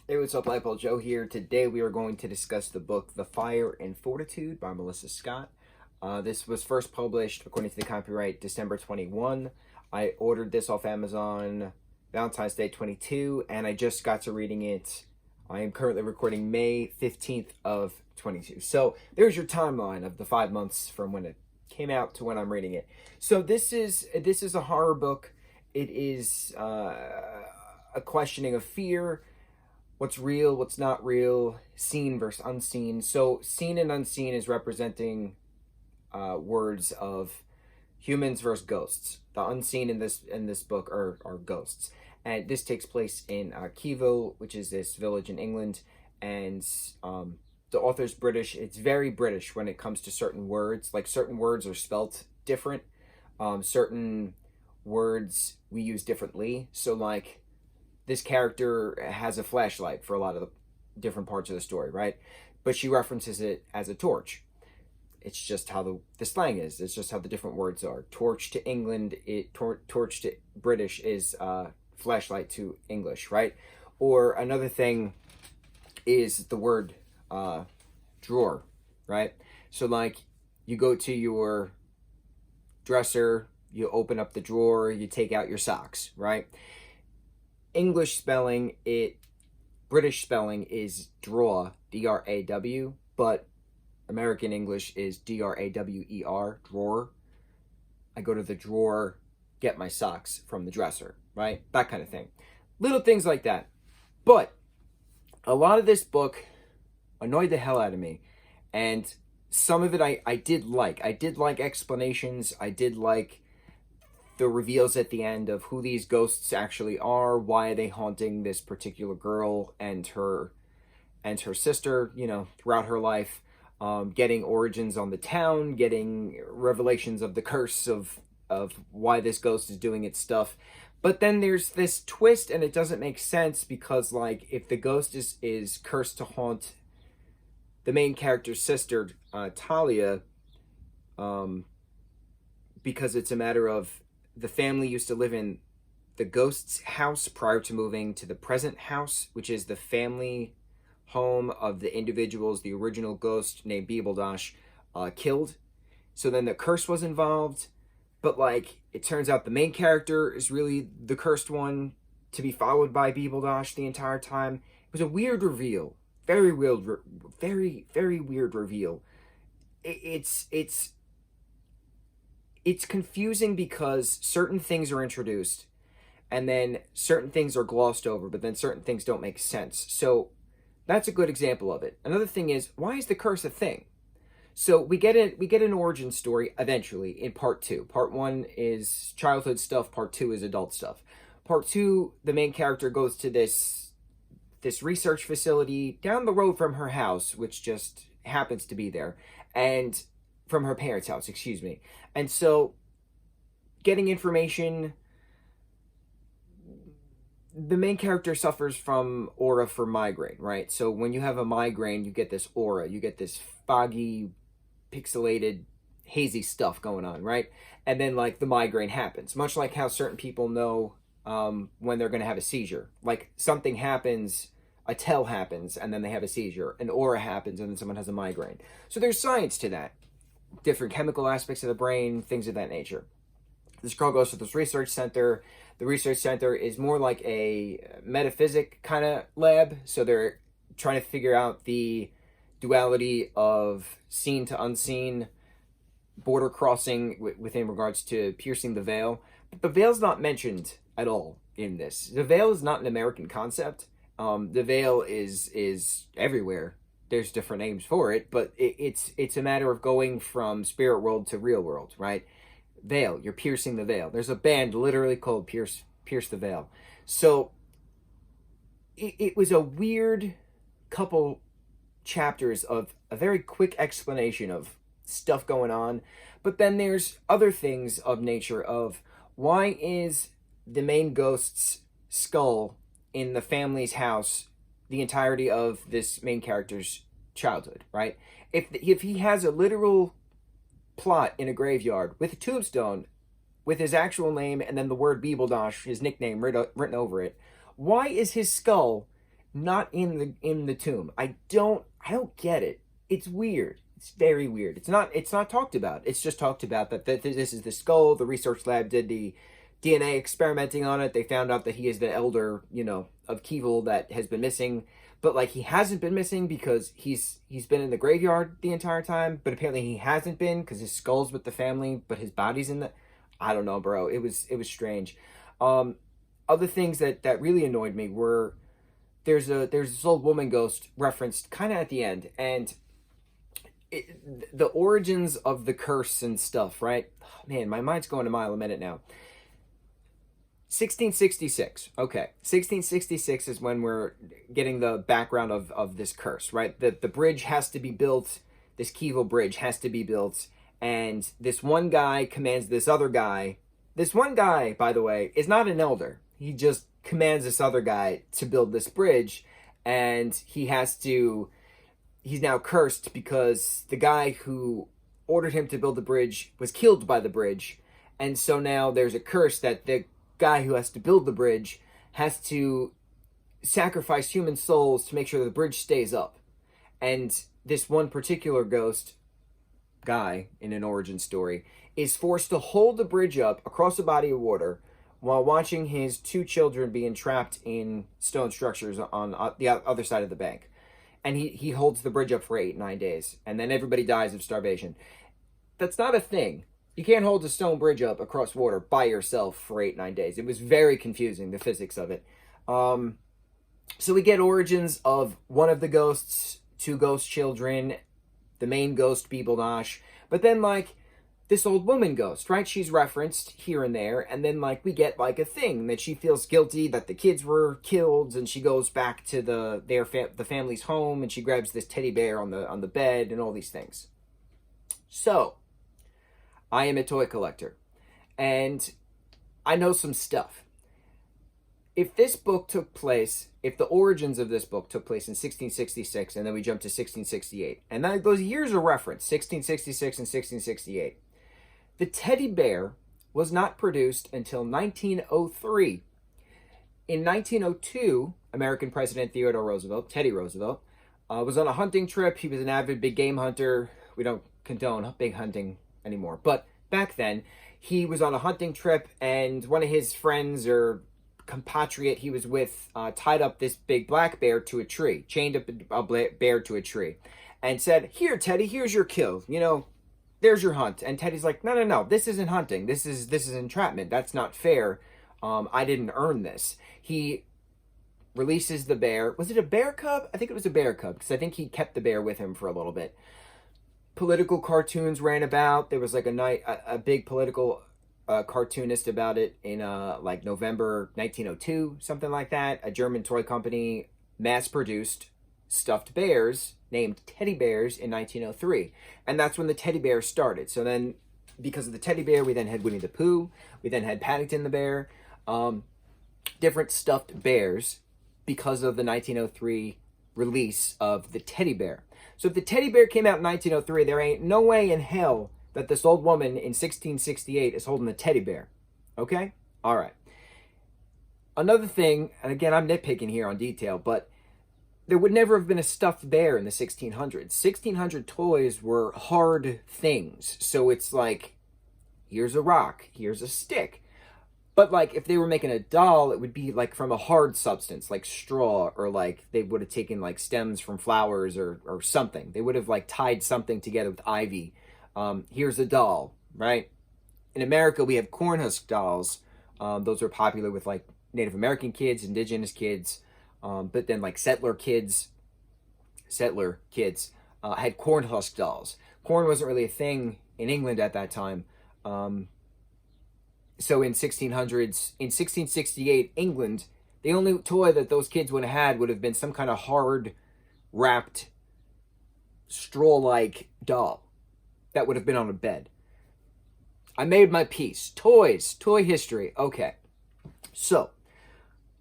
Hey, what's up, lightboltjoe here. Today we are going to discuss the book The Fire and Fortitude by Melissa Scott. This was first published, according to the copyright, December 21. I ordered this off Amazon Valentine's Day 22, and I just got to reading it. I am currently recording May 15th of 22. So there's your timeline of the 5 months from when it came out to when I'm reading it. So this is a horror book. It is a questioning of fear. What's real, what's not real, seen versus unseen. So seen and unseen is representing words of humans versus ghosts. The unseen in this book are ghosts. And this takes place in Keyville, which is this village in England. And the author's British. It's very British when it comes to certain words. Like, certain words are spelt different. Certain words we use differently. So, like, this character has a flashlight for a lot of the different parts of the story, right? But she references it as a torch. It's just how the slang is. It's just how the different words are. Torch to England, torch to British is flashlight to English, right? Or another thing is the word drawer, right? So, like, you go to your dresser, you open up the drawer, you take out your socks, right? English spelling, British spelling is draw, D-R-A-W, but American English is D-R-A-W-E-R, drawer. I go to the drawer, get my socks from the dresser, right? That kind of thing. Little things like that. But a lot of this book annoyed the hell out of me. And some of it I did like. I did like explanations. I did like the reveals at the end of who these ghosts actually are, why are they haunting this particular girl and her sister, you know, throughout her life, getting origins on the town, getting revelations of the curse of why this ghost is doing its stuff. But then there's this twist, and it doesn't make sense because, like, if the ghost is cursed to haunt the main character's sister, Talia, because it's a matter of the family used to live in the ghost's house prior to moving to the present house, which is the family home of the individuals the original ghost named Beebledash killed. So then the curse was involved, but, like, it turns out the main character is really the cursed one to be followed by Beebledash the entire time. It was a weird reveal. Very weird, very weird reveal. It's confusing because certain things are introduced and then certain things are glossed over, but then certain things don't make sense. So that's a good example of it. Another thing is, why is the curse a thing? So we get an origin story eventually in part 2. Part 1 is childhood stuff, part 2 is adult stuff. Part 2, the main character goes to this research facility down the road from her house, which just happens to be there, and from her parents' house, excuse me. And so, getting information, the main character suffers from aura for migraine, right? So when you have a migraine, you get this aura, you get this foggy, pixelated, hazy stuff going on, right? And then, like, the migraine happens, much like how certain people know when they're going to have a seizure. Like, something happens, a tell happens, and then they have a seizure. An aura happens, and then someone has a migraine. So there's science to that. Different chemical aspects of the brain, things of that nature. This girl goes to this research center. The research center is more like a metaphysic kind of lab. So they're trying to figure out the duality of seen to unseen, border crossing within regards to piercing the veil. But the veil's not mentioned at all in this. The veil is not an American concept. The veil is everywhere. There's different names for it, but it's a matter of going from spirit world to real world, right? Veil, you're piercing the veil. There's a band literally called Pierce the Veil. So it was a weird couple chapters of a very quick explanation of stuff going on, but then there's other things of nature of why is the main ghost's skull in the family's house the entirety of this main character's childhood, right? If he has a literal plot in a graveyard with a tombstone with his actual name and then the word Beebledash, his nickname, written over it, why is his skull not in the tomb. I don't get it. It's weird. It's very weird. It's not talked about. It's just talked about that this is the skull. The research lab did the DNA experimenting on it. They found out that he is the elder, of Keevil that has been missing. But like he hasn't been missing because he's been in the graveyard the entire time. But apparently he hasn't been because his skull's with the family, but his body's in the. I don't know, bro. It was strange. Other things that really annoyed me were there's this old woman ghost referenced kind of at the end, and the origins of the curse and stuff, right? Man, my mind's going a mile a minute now. 1666. Okay. 1666 is when we're getting the background of this curse, right? The bridge has to be built. This Keevil bridge has to be built. And this one guy commands this other guy. This one guy, by the way, is not an elder. He just commands this other guy to build this bridge. And he's now cursed because the guy who ordered him to build the bridge was killed by the bridge. And so now there's a curse that the guy who has to build the bridge has to sacrifice human souls to make sure the bridge stays up. And this one particular ghost guy in an origin story is forced to hold the bridge up across a body of water while watching his two children being trapped in stone structures on the other side of the bank. And he holds the bridge up for 8-9 days, and then everybody dies of starvation. That's not a thing. You can't hold a stone bridge up across water by yourself for 8-9 days. It was very confusing, the physics of it. So we get origins of one of the ghosts, two ghost children, the main ghost, Beeblenosh, but then, like, this old woman ghost, right? She's referenced here and there, and then, like, we get, like, a thing that she feels guilty that the kids were killed, and she goes back to the family's home, and she grabs this teddy bear on the bed, and all these things. So, I am a toy collector, and I know some stuff. If this book took place, if the origins of this book took place in 1666, and then we jump to 1668, and those years are referenced, 1666 and 1668, the teddy bear was not produced until 1903. In 1902, American President Theodore Roosevelt, Teddy Roosevelt, was on a hunting trip. He was an avid big game hunter. We don't condone big hunting anymore. But back then, he was on a hunting trip, and one of his friends or compatriot he was with tied up this big black bear to a tree, chained up a bear to a tree, and said, "Here, Teddy, here's your kill. There's your hunt." And Teddy's like, no, this isn't hunting. This is entrapment. That's not fair. I didn't earn this. He releases the bear. Was it a bear cub? I think it was a bear cub, because I think he kept the bear with him for a little bit. Political cartoons ran about. There was like a big political cartoonist about it in like November 1902, something like that. A German toy company mass-produced stuffed bears named teddy bears in 1903, and that's when the teddy bear started. So then, because of the teddy bear, we then had Winnie the Pooh, we then had Paddington the bear, different stuffed bears because of the 1903 release of the teddy bear. So if the teddy bear came out in 1903, there ain't no way in hell that this old woman in 1668 is holding a teddy bear. Okay? All right. Another thing, and again, I'm nitpicking here on detail, but there would never have been a stuffed bear in the 1600s. 1600 toys were hard things. So it's like, here's a rock, here's a stick. But like, if they were making a doll, it would be like from a hard substance, like straw, or like they would have taken like stems from flowers or something. They would have like tied something together with ivy. Here's a doll, right? In America, we have cornhusk dolls. Those are popular with like Native American kids, indigenous kids. But then like settler kids had cornhusk dolls. Corn wasn't really a thing in England at that time. So in 1668, England, the only toy that those kids would have had would have been some kind of hard wrapped straw-like doll that would have been on a bed. I made my piece. Toys, toy history. Okay. So,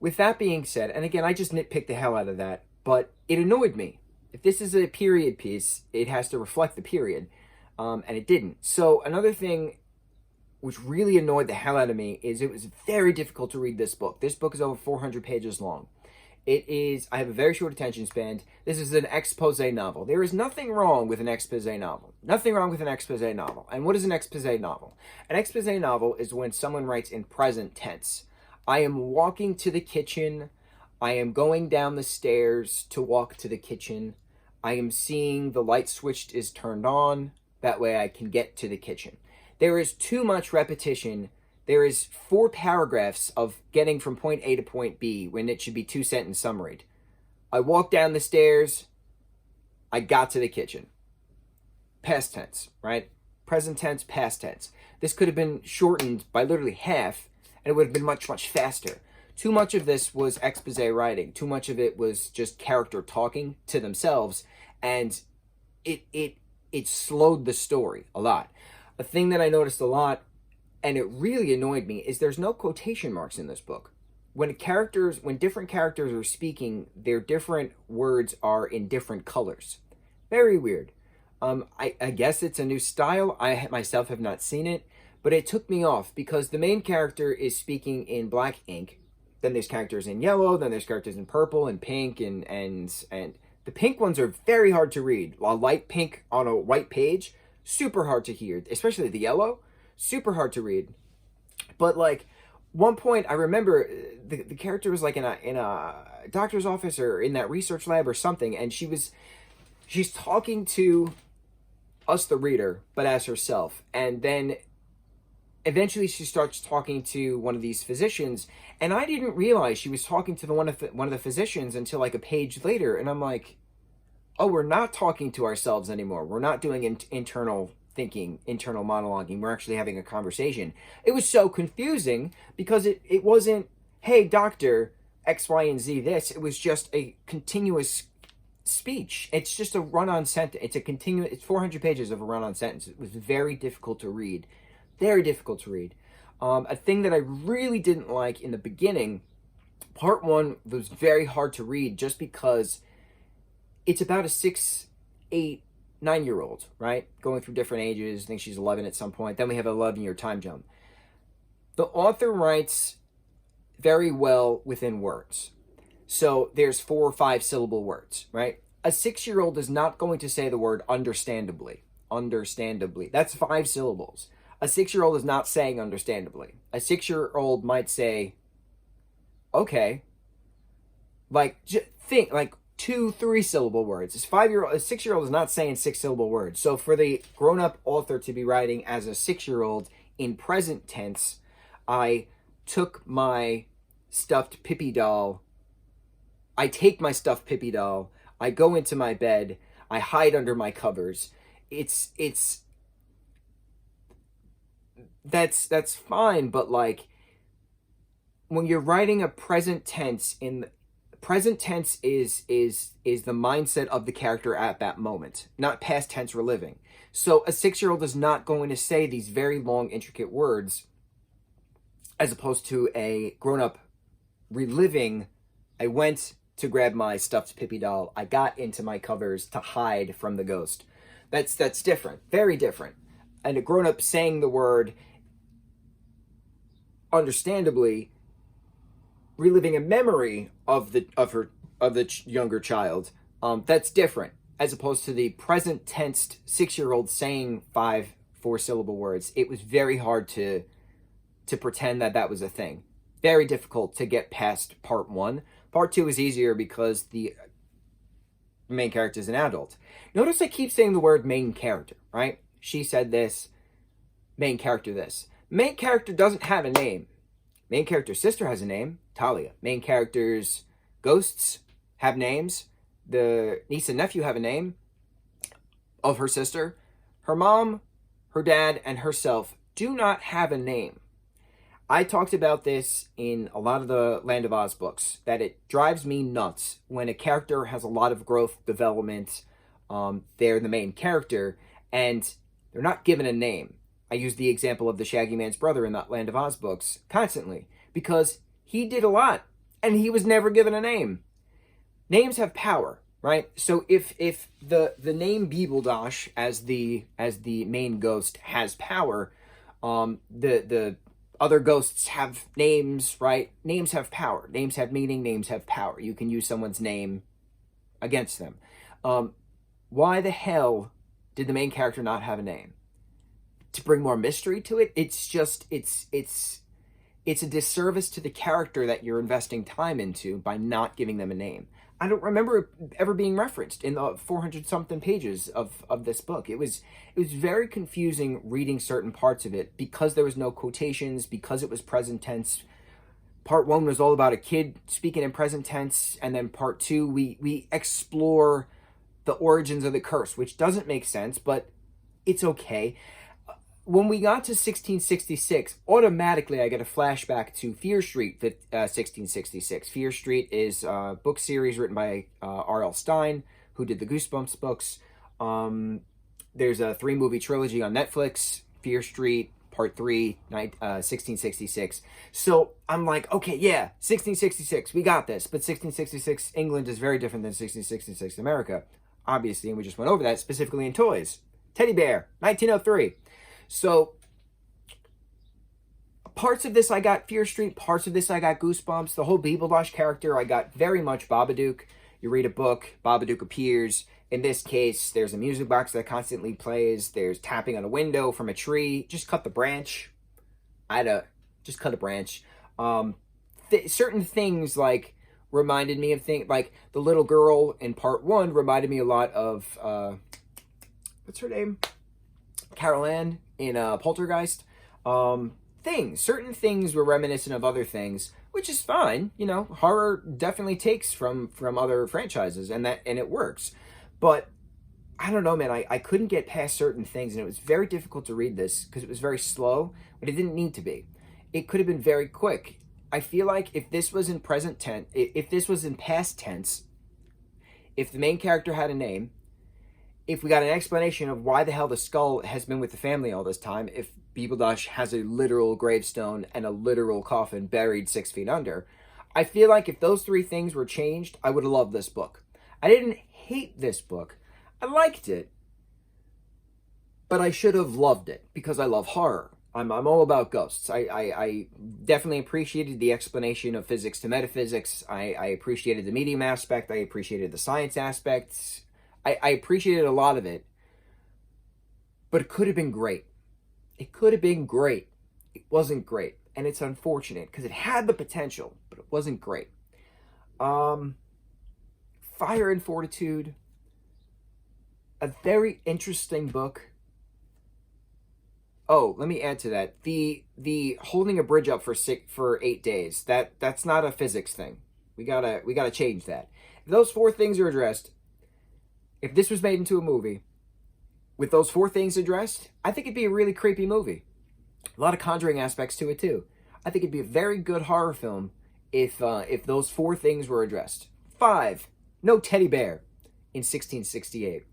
with that being said, and again, I just nitpicked the hell out of that, but it annoyed me. If this is a period piece, it has to reflect the period, and it didn't. So another thing which really annoyed the hell out of me is it was very difficult to read this book. This book is over 400 pages long. I have a very short attention span. This is an expose novel. There is nothing wrong with an expose novel. Nothing wrong with an expose novel. And what is an expose novel? An expose novel is when someone writes in present tense. I am walking to the kitchen. I am going down the stairs to walk to the kitchen. I am seeing the light switch is turned on. That way I can get to the kitchen. There is too much repetition. There is 4 paragraphs of getting from point A to point B when it should be 2-sentence summary. I walked down the stairs. I got to the kitchen. Past tense, right? Present tense, past tense. This could have been shortened by literally half, and it would have been much, much faster. Too much of this was expose writing. Too much of it was just character talking to themselves, and it slowed the story a lot. A thing that I noticed a lot, and it really annoyed me, is there's no quotation marks in this book. When different characters are speaking, their different words are in different colors. Very weird. I guess it's a new style. I myself have not seen it, but it took me off because the main character is speaking in black ink. Then there's characters in yellow. Then there's characters in purple and pink, and the pink ones are very hard to read. A light pink on a white page, super hard to hear, especially the yellow. Super hard to read. But like one point I remember the character was like in a doctor's office or in that research lab or something, and she's talking to us, the reader, but as herself. And then eventually she starts talking to one of these physicians, and I didn't realize she was talking to one of the physicians until like a page later, and I'm like, oh, we're not talking to ourselves anymore. We're not doing internal thinking, internal monologuing. We're actually having a conversation. It was so confusing because it wasn't, hey, doctor, X, Y, and Z this. It was just a continuous speech. It's just a run-on sentence. It's 400 pages of a run-on sentence. It was very difficult to read. Very difficult to read. A thing that I really didn't like in the beginning, part 1 was very hard to read just because it's about a 6, 8, 9-year-old, right? Going through different ages. I think she's 11 at some point. Then we have an 11-year time jump. The author writes very well within words. So there's 4 or 5 syllable words, right? A 6-year-old is not going to say the word understandably. Understandably. That's 5 syllables. A 6-year-old is not saying understandably. A 6-year-old might say, okay. Like, think, like, 2, 3 syllable words. A 6-year-old is not saying 6 syllable words. So for the grown-up author to be writing as a 6-year-old in present tense, I took my stuffed Pippi doll. I take my stuffed Pippi doll. I go into my bed. I hide under my covers. That's fine, but like when you're writing a present tense present tense is the mindset of the character at that moment, not past tense reliving. So a 6-year-old is not going to say these very long, intricate words as opposed to a grown-up reliving. I went to grab my stuffed Pippi doll. I got into my covers to hide from the ghost. That's different, very different. And a grown-up saying the word understandably, reliving a memory of the younger child, that's different as opposed to the present tensed 6-year-old saying 5 4-syllable words. It was very hard to pretend that was a thing. Very difficult to get past part 1. Part 2 is easier because the main character is an adult. Notice I keep saying the word main character, right? She said this, main character this. Main character doesn't have a name. Main character's sister has a name, Talia. Main character's ghosts have names. The niece and nephew have a name of her sister. Her mom, her dad, and herself do not have a name. I talked about this in a lot of the Land of Oz books, that it drives me nuts when a character has a lot of growth, development, they're the main character, and they're not given a name. I use the example of the Shaggy Man's brother in the Land of Oz books constantly, because he did a lot, and he was never given a name. Names have power, right? So if the name Beebledosh as the main ghost has power, the other ghosts have names, right? Names have power. Names have meaning. Names have power. You can use someone's name against them. Why the hell did the main character not have a name? To bring more mystery to it? It's a disservice to the character that you're investing time into by not giving them a name. I don't remember it ever being referenced in the 400 something pages of this book. It was very confusing reading certain parts of it because there was no quotations, because it was present tense. Part 1 was all about a kid speaking in present tense, and then part 2 we explore the origins of the curse, which doesn't make sense, but it's okay. When we got to 1666, automatically I get a flashback to Fear Street, 1666. Fear Street is a book series written by R.L. Stine, who did the Goosebumps books. There's a 3-movie trilogy on Netflix, Fear Street, Part 3, 1666. So I'm like, okay, yeah, 1666, we got this. But 1666 England is very different than 1666 America, obviously, and we just went over that, specifically in toys. Teddy Bear, 1903. So, parts of this I got Fear Street, parts of this I got Goosebumps. The whole Beebledosh character I got very much Babadook. You read a book, Babadook appears. In this case, there's a music box that constantly plays. There's tapping on a window from a tree. Just cut the branch. Just cut a branch. Certain things like reminded me of things like the little girl in part 1 reminded me a lot of what's her name? Carol Ann in Poltergeist. Certain things were reminiscent of other things, which is fine. You know, horror definitely takes from other franchises, and it works. But I don't know, man. I couldn't get past certain things, and it was very difficult to read this because it was very slow, but it didn't need to be. It could have been very quick. I feel like if this was in present tense, if this was in past tense, if the main character had a name, if we got an explanation of why the hell the skull has been with the family all this time, if Beebledosh has a literal gravestone and a literal coffin buried 6 feet under, I feel like if those 3 things were changed, I would have loved this book. I didn't hate this book. I liked it. But I should have loved it because I love horror. I'm all about ghosts. I definitely appreciated the explanation of physics to metaphysics. I appreciated the medium aspect. I appreciated the science aspects. I appreciated a lot of it, but it could have been great. It could have been great. It wasn't great, and it's unfortunate because it had the potential, but it wasn't great. Fire and Fortitude, a very interesting book. Oh, let me add to that. The holding a bridge up for 8 days. That's not a physics thing. We gotta change that. If those 4 things are addressed, if this was made into a movie with those 4 things addressed, I think it'd be a really creepy movie. A lot of Conjuring aspects to it too. I think it'd be a very good horror film if those 4 things were addressed. 5, no teddy bear in 1668.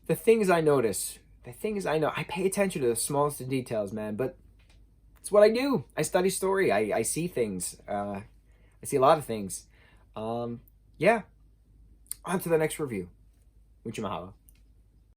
The things I notice, I pay attention to the smallest of details, man, but it's what I do. I study story. I see things. I see a lot of things. Yeah. On to the next review. Mucho mahalo.